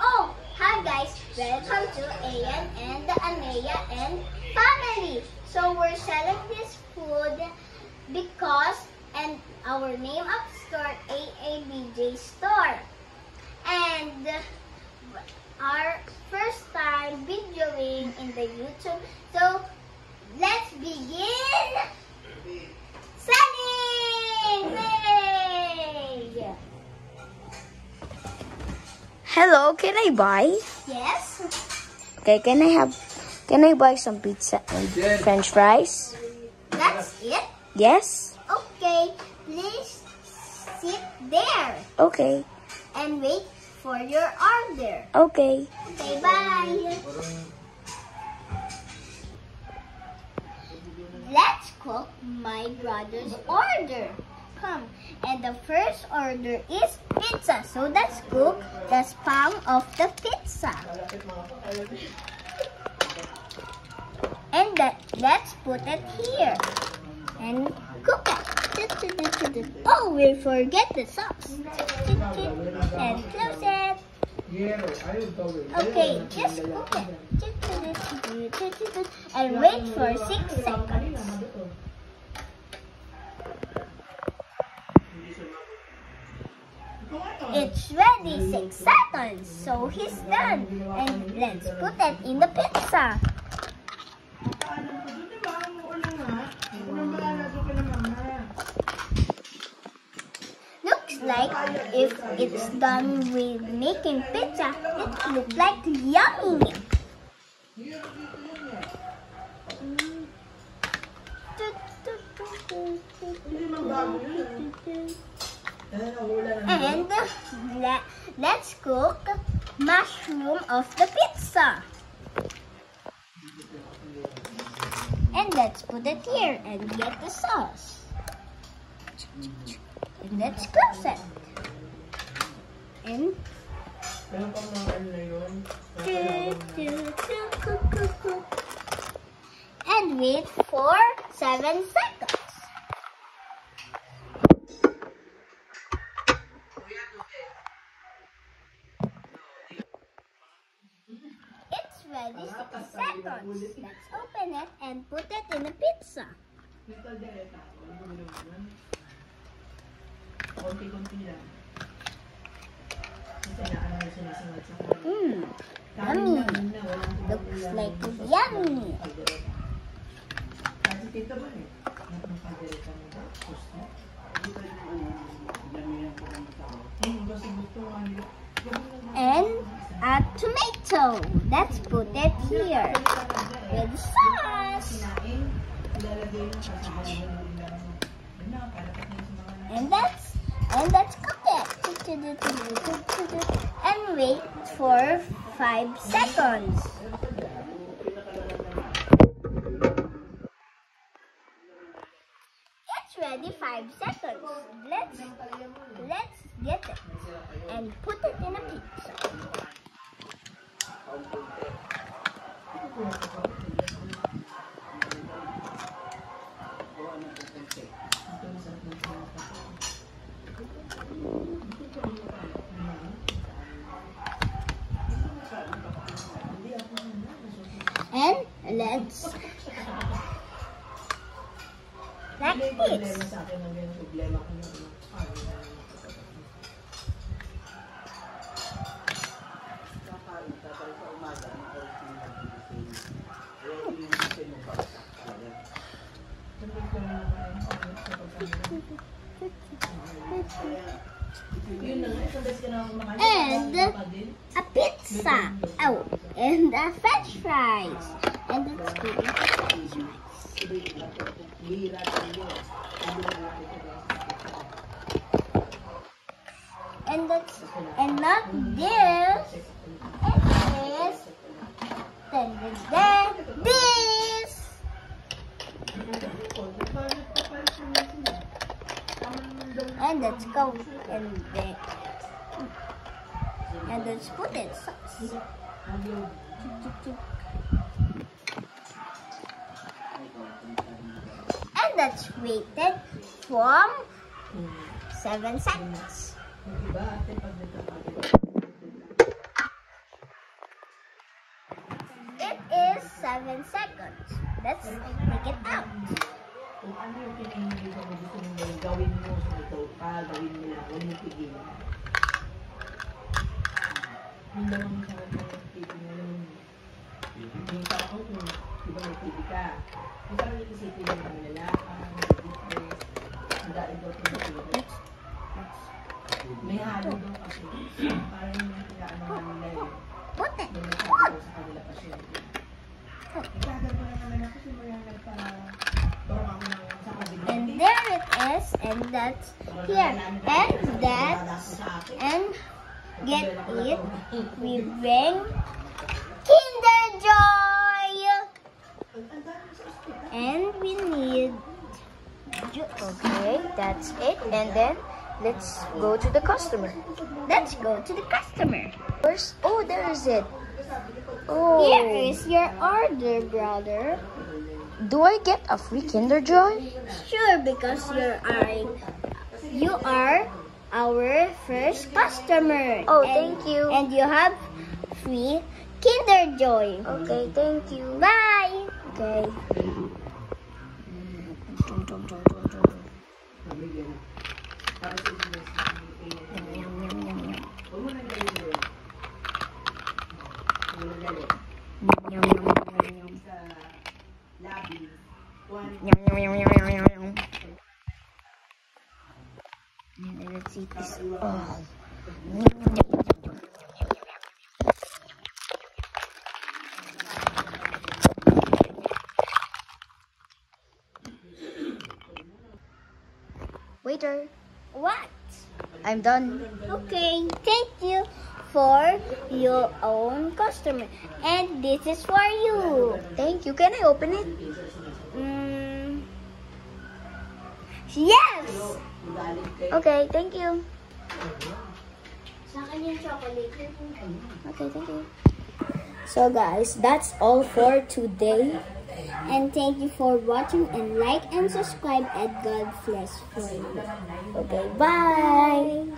Oh, hi guys! Welcome to Ayan and the Anaya and family. So we're selling this food because our name of store AABJ store, and our first time videoing in the YouTube. So let's begin selling! Yay! Hello, can I buy? Yes. Okay, can I buy some pizza and French fries? That's it? Yes. Okay, please sit there Okay. and wait for your order. Okay. Okay, bye. Let's cook my brother's order. Come. And the first order is pizza. So let's cook the spam of the pizza. And let's put it here. And cook it. Oh, we forget the sauce. And close it. Okay, just cook it. And wait for 6 seconds. It's ready, 6 seconds. So he's done. And let's put it in the pizza. Looks like if it's done with making pizza, it looks like yummy. And let's cook mushroom of the pizza. And let's put it here and get the sauce. And let's close it. And and wait for 7 seconds. It's ready 6 seconds. Let's open it and put it in the pizza. Yummy. Looks like yummy. And a tomato. Let's put it here with sauce. And let's cook it. And wait for 5 seconds. It's ready 5 seconds. Let's get it and put it in a pizza. And let's like this. And a pizza. Oh, and a French fries. And let's go with the French fries. And not this. It is this. And let's go and let's put it sauce. And let's wait it from 7 seconds. 7 seconds. Let's take it out. Kung ano yung pinahihintay mo, gusto mong gawin mo, ito pa, gawin mo lang, huwag mo tigil. Yung naman yung sarap na yung tipi mo lang. Yung sarap mo kung diba may tipi ka. Yung sarap yung isipin mo ng lalakang, mag-depress, ang dahil daw kung tipi. May halo daw kasi. Parang yung pinaanuhan nila yun. Put it. Yung nagsabi daw sa kanila pasyente. Ikagal ko na naman ako simula nagpa-dorm ako sa kabila. And there it is. And that's here. And that's, and get it. We bring Kinder Joy. And we need juice. Okay, that's it. And then let's go to the customer. Let's go to the customer. First, oh, there is it. Oh, Here is your order, brother. do I get a free Kinder Joy? Sure, because you are our first customer. Oh, And- thank you. And you have free Kinder Joy. Okay, thank you. Bye. Okay. Let's eat this. Oh. Waiter, What? I'm done. Okay, thank you for your own customer. And this is for you. Thank you. Can I open it? Yes. Okay, thank you. Sa akin yung chocolate. Okay, thank you. So guys, that's all for today. And thank you for watching, and like and subscribe, and God bless for you. Okay, bye.